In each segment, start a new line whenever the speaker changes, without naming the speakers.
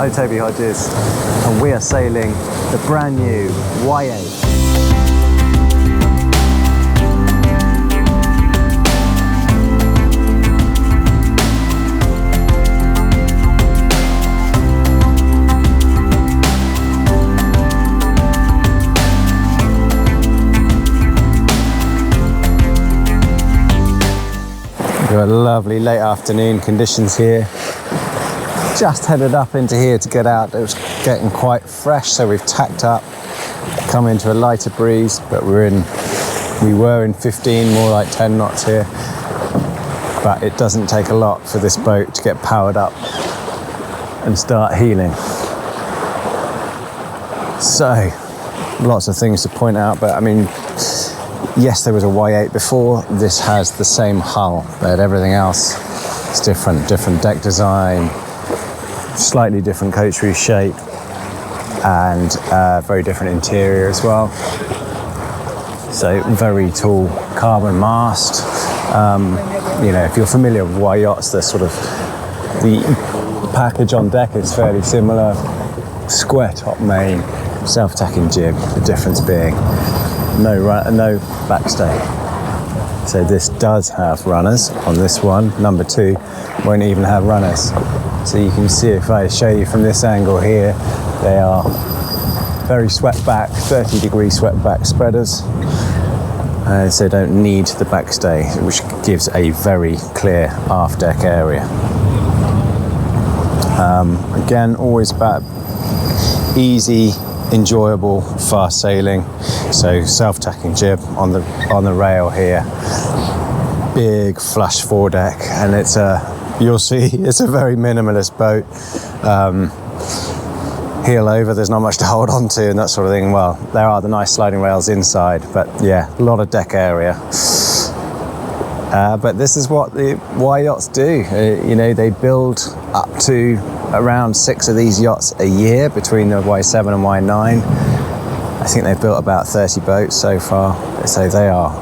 I'm Toby Hodges, and we are sailing the brand new Y8. We've got lovely late afternoon conditions here. Just headed up into here to get out. It was getting quite fresh, so we've tacked up, come into a lighter breeze, but we were in 15, more like 10 knots here. But it doesn't take a lot for this boat to get powered up and start heeling. So, lots of things to point out, but I mean, yes, there was a Y8 before. This has the same hull, but everything else is different. Different deck design, slightly different coach roof shape, and very different interior as well. So very tall carbon mast. You know, if you're familiar with YYachts, the sort of the package on deck is fairly similar. Square top main, self-tacking jib. The difference being no backstay. So this does have runners on this one. Number 2 won't even have runners. So you can see, if I show you from this angle here, they are very swept back, 30-degree swept back spreaders. So don't need the backstay, which gives a very clear aft deck area. Again, always about easy, enjoyable, fast sailing. So self-tacking jib on the rail here, big flush foredeck, and you'll see it's a very minimalist boat. Heel over, there's not much to hold on to and that sort of thing. Well, there are the nice sliding rails inside, but yeah, a lot of deck area. But this is what the YYachts do. You know, they build up to around 6 of these yachts a year between the Y7 and Y9. I think they've built about 30 boats so far. So they are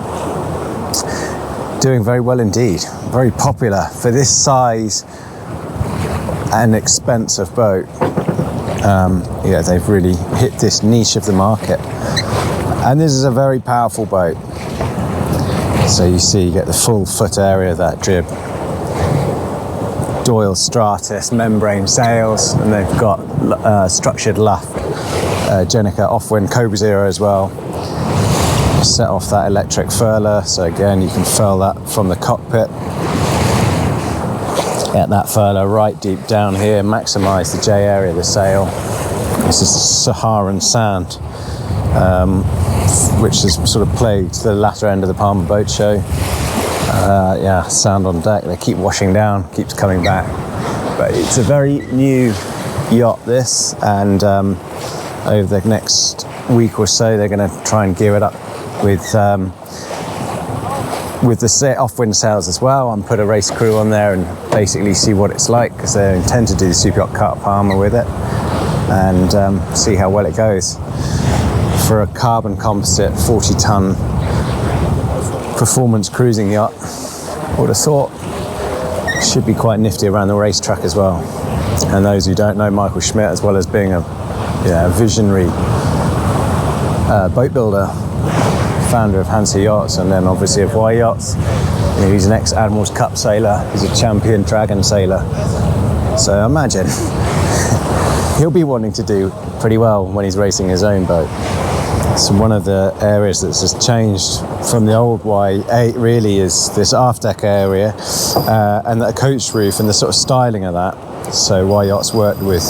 doing very well indeed. Very popular for this size and expensive boat. Yeah, they've really hit this niche of the market. And this is a very powerful boat. So you see, you get the full foot area of that jib. Doyle Stratus membrane sails, and they've got structured luff. Jenica off-wind Cobra Zero as well. Set off that electric furler, so again you can furl that from the cockpit. Get that furler right deep down here, maximise the J area of the sail. This is Saharan sand, which has sort of plagued the latter end of the Palma boat show. Yeah, sand on deck, they keep washing down, keeps coming back. But it's a very new yacht, this, and over the next week or so they're going to try and gear it up with the off-wind sails as well, and put a race crew on there and basically see what it's like, because they intend to do the Super Yacht Cut Palma with it, and see how well it goes. For a carbon composite 40-ton performance cruising yacht, I would have thought should be quite nifty around the racetrack as well. And those who don't know Michael Schmidt, as well as being a visionary boat builder, founder of Hansa Yachts, and then obviously of YYachts. You know, he's an ex-Admiral's Cup sailor, he's a champion Dragon sailor. So imagine, he'll be wanting to do pretty well when he's racing his own boat. So one of the areas that's just changed from the old Y8 really is this aft deck area and the coach roof and the sort of styling of that. So YYachts worked with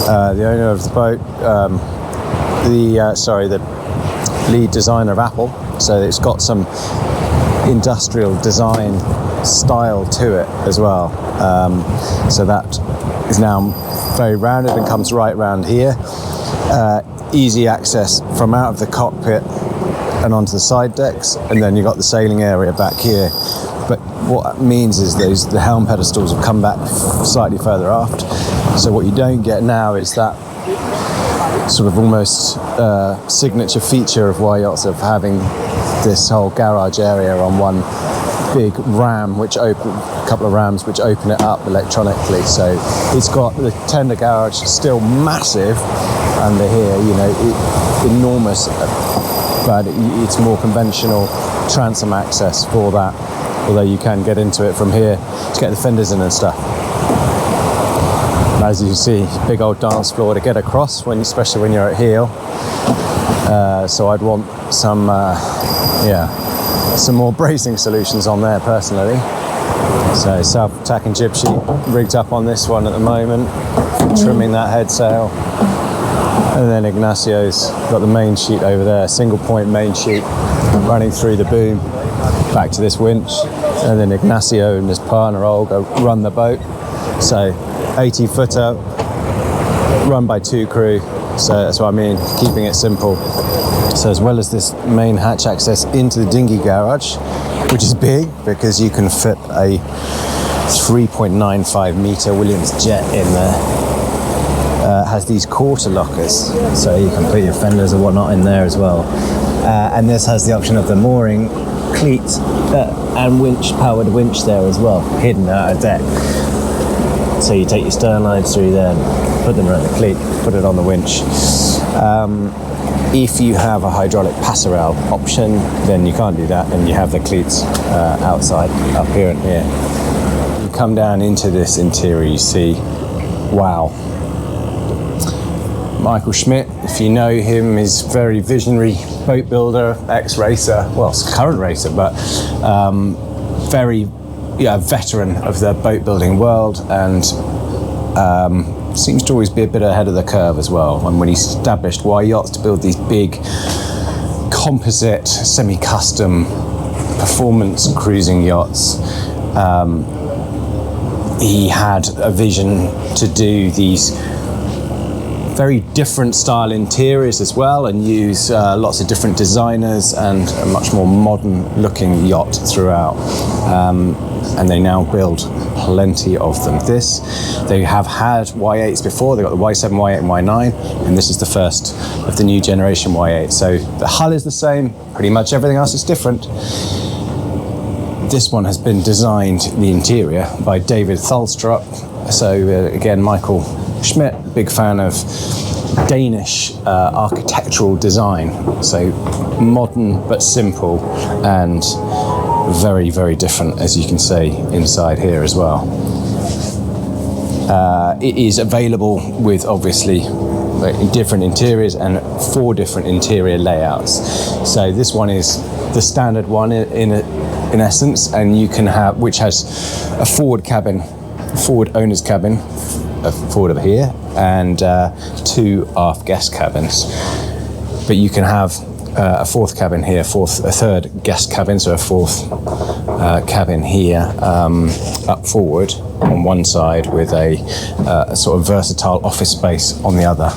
the owner of the boat, the lead designer of Apple. So it's got some industrial design style to it as well. So that is now very rounded and comes right round here. Easy access from out of the cockpit and onto the side decks, and then you've got the sailing area back here. But what that means is the helm pedestals have come back slightly further aft. So what you don't get now is that sort of almost signature feature of YYachts of having this whole garage area on big ram, a couple of rams which open it up electronically. So it's got the tender garage still massive under here, you know, enormous, but it's more conventional transom access for that, although you can get into it from here to get the fenders in and stuff. And as you see, big old dance floor to get across, especially when you're at heel. So I'd want some more bracing solutions on there personally. So self-tack and jib sheet rigged up on this one at the moment, trimming that head sail. And then Ignacio's got the main sheet over there, single point main sheet running through the boom back to this winch. And then Ignacio and his partner Olga run the boat. So 80-footer, run by 2 crew. So that's what I mean, keeping it simple. So as well as this main hatch access into the dinghy garage, which is big because you can fit a 3.95 meter Williams jet in there. Has these quarter lockers, so you can put your fenders and whatnot in there as well. And this has the option of the mooring cleat and winch, powered winch there as well, hidden out a deck. So you take your stern lines through there, put them around the cleat, put it on the winch. If you have a hydraulic passerelle option, then you can't do that, and you have the cleats outside, up here and here. You come down into this interior, you see, wow. Michael Schmidt, if you know him, is very visionary boat builder, ex-racer, well, current racer, but very veteran of the boat building world, and seems to always be a bit ahead of the curve as well. And when he established YYachts to build these big composite, semi-custom performance cruising yachts, he had a vision to do these very different style interiors as well, and use lots of different designers and a much more modern looking yacht throughout. And they now build plenty of them. They have had Y8s before. They've got the Y7, Y8 and Y9, and this is the first of the new generation Y8. So the hull is the same, pretty much everything else is different. This one has been designed, the interior, by David Thulstrup. So again, Michael Schmidt, big fan of Danish architectural design. So modern but simple, and very, very different, as you can see inside here as well. It is available with obviously different interiors and 4 different interior layouts. So this one is the standard one in essence, and you can have, which has a forward cabin, forward owner's cabin, forward over here, and 2 aft guest cabins. But you can have a 4th cabin here, a 3rd guest cabin, so a 4th cabin here up forward on one side, with a sort of versatile office space on the other.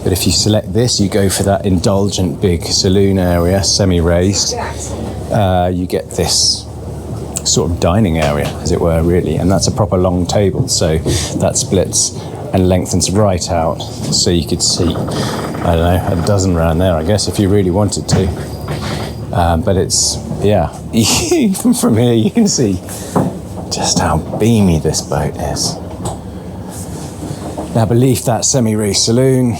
But if you select this, you go for that indulgent big saloon area, semi-raised, you get this sort of dining area, as it were, really, and that's a proper long table, so that splits and lengthens right out, so you could see, I don't know, a dozen around there, I guess, if you really wanted to. But it's, yeah, even from here you can see just how beamy this boat is. Now, beneath that semi-raised saloon,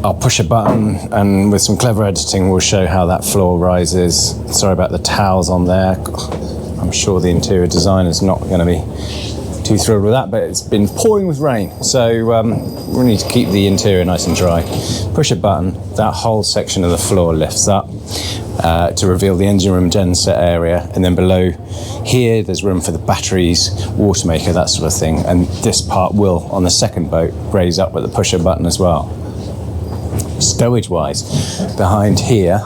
I'll push a button, and with some clever editing we'll show how that floor rises. Sorry about the towels on there. I'm sure the interior designer's not going to be too thrilled with that, but it's been pouring with rain, so we need to keep the interior nice and dry. Push a button, that whole section of the floor lifts up to reveal the engine room genset area, and then below here there's room for the batteries, water maker, that sort of thing, and this part will, on the second boat, raise up with the push a button as well. Stowage wise, behind here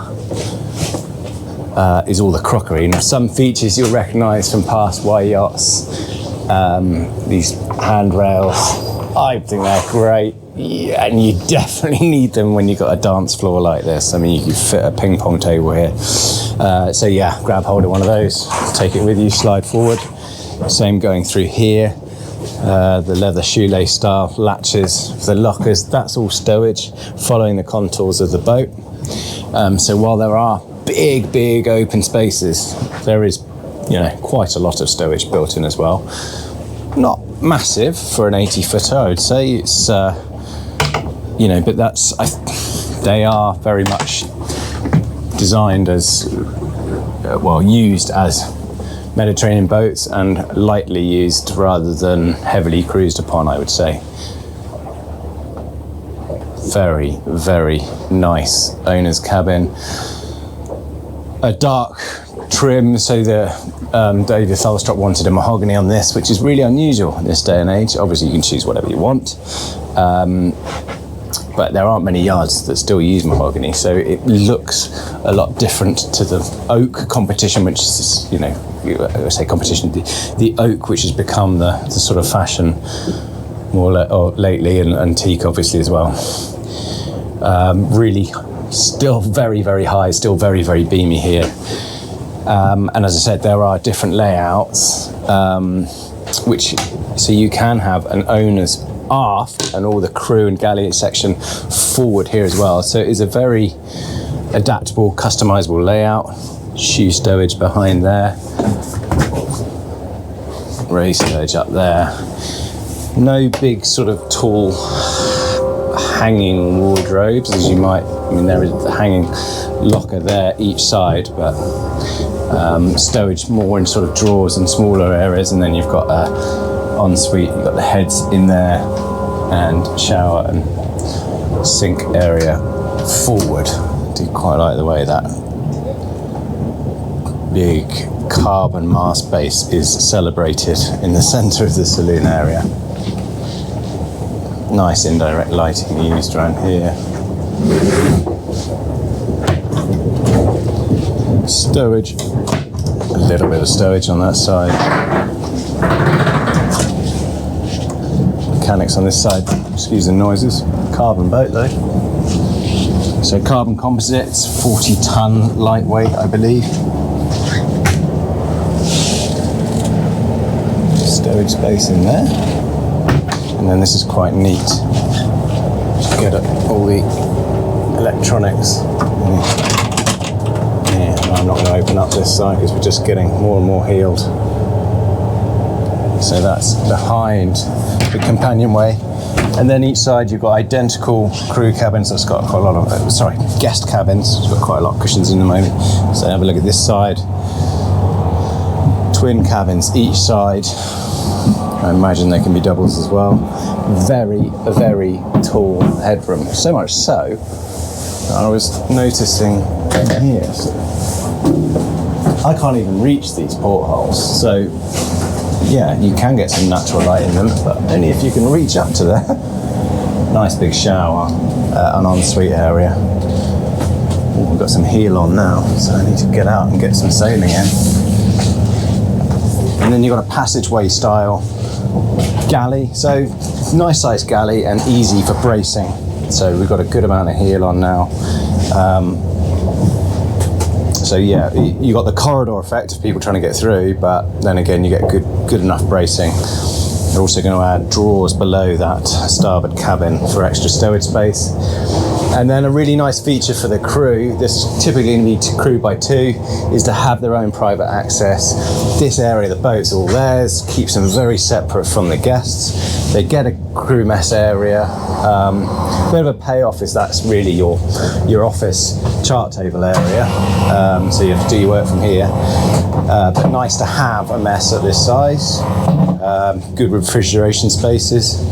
is all the crockery. Now, some features you'll recognise from past YYachts. These handrails, I think they're great. Yeah, and you definitely need them when you've got a dance floor like this. I mean, you could fit a ping pong table here. So yeah, grab hold of one of those, take it with you, slide forward. Same going through here. The leather shoelace style latches for the lockers, that's all stowage, following the contours of the boat. So while there are big open spaces, there is you know, quite a lot of stowage built in as well. Not massive for an 80-footer, I would say. It's, you know, but they are very much designed as, well, used as Mediterranean boats and lightly used rather than heavily cruised upon, I would say. Very, very nice owner's cabin. A dark trim, so the David Thulstrup wanted a mahogany on this, which is really unusual in this day and age. Obviously you can choose whatever you want, but there aren't many yards that still use mahogany, so it looks a lot different to the oak competition, which is, you know, I say competition, the oak, which has become the sort of fashion more lately, and antique obviously as well. Really still very, very high, still very, very beamy here. And as I said, there are different layouts, so you can have an owner's aft and all the crew and galley section forward here as well. So it is a very adaptable, customizable layout. Shoe stowage behind there. Race stowage up there. No big sort of tall hanging wardrobes as you might, I mean, there is the hanging locker there each side, but stowage more in sort of drawers and smaller areas, and then you've got a ensuite, you've got the heads in there, and shower and sink area forward. I do quite like the way that big carbon mast base is celebrated in the centre of the saloon area. Nice indirect lighting used around here. Stowage, a little bit of stowage on that side. Mechanics on this side, excuse the noises. Carbon boat though. So carbon composites, 40-ton lightweight, I believe. Stowage space in there. And then this is quite neat. Get at all the electronics. Yeah, I'm not going to open up this side because we're just getting more and more heeled. So that's behind the companionway. And then each side you've got identical crew cabins. That's got quite a lot of, guest cabins. It's got quite a lot of cushions in the moment. So have a look at this side. Twin cabins each side. I imagine they can be doubles as well. Very, very tall headroom. So much so, I was noticing here, I can't even reach these portholes. So, yeah, you can get some natural light in them, but only if you can reach up to there. Nice big shower, an ensuite area. Ooh, we've got some heel on now, so I need to get out and get some sailing in. And then you've got a passageway style galley, so nice sized galley and easy for bracing. So we've got a good amount of heel on now. So yeah, you got the corridor effect of people trying to get through, but then again you get good enough bracing. They're also going to add drawers below that starboard cabin for extra stowage space. And then a really nice feature for the crew, this is typically going to be crew by two, is to have their own private access. This area, the boat's all theirs, keeps them very separate from the guests. They get a crew mess area. A bit of a payoff is that's really your office chart table area. So you have to do your work from here. But nice to have a mess at this size. Good refrigeration spaces.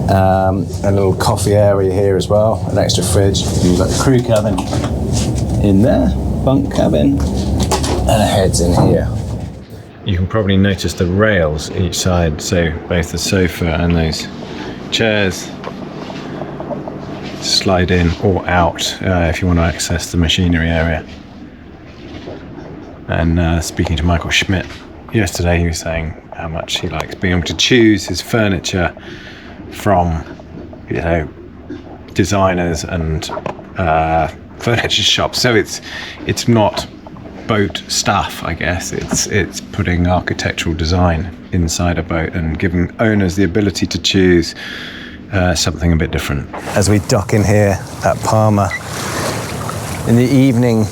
A little coffee area here as well, an extra fridge. You've got the crew cabin in there, bunk cabin, and a heads in here. You can probably notice the rails each side, so both the sofa and those chairs slide in or out if you want to access the machinery area. And speaking to Michael Schmidt yesterday, he was saying how much he likes being able to choose his furniture from, you know, designers and furniture shops. So it's not boat stuff, I guess. It's putting architectural design inside a boat and giving owners the ability to choose something a bit different. As we dock in here at Palma in the evening,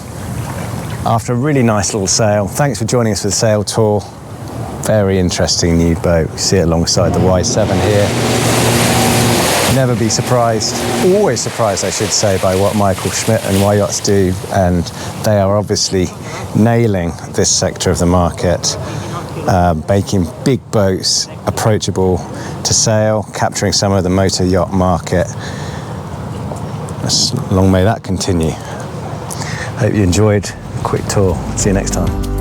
after a really nice little sail. Thanks for joining us for the sail tour. Very interesting new boat. You see it alongside the Y7 here. Never be surprised, always surprised I should say, by what Michael Schmidt and YYachts do, and they are obviously nailing this sector of the market, making big boats approachable to sail, capturing some of the motor yacht market. Long may that continue. Hope you enjoyed a quick tour. See you next time.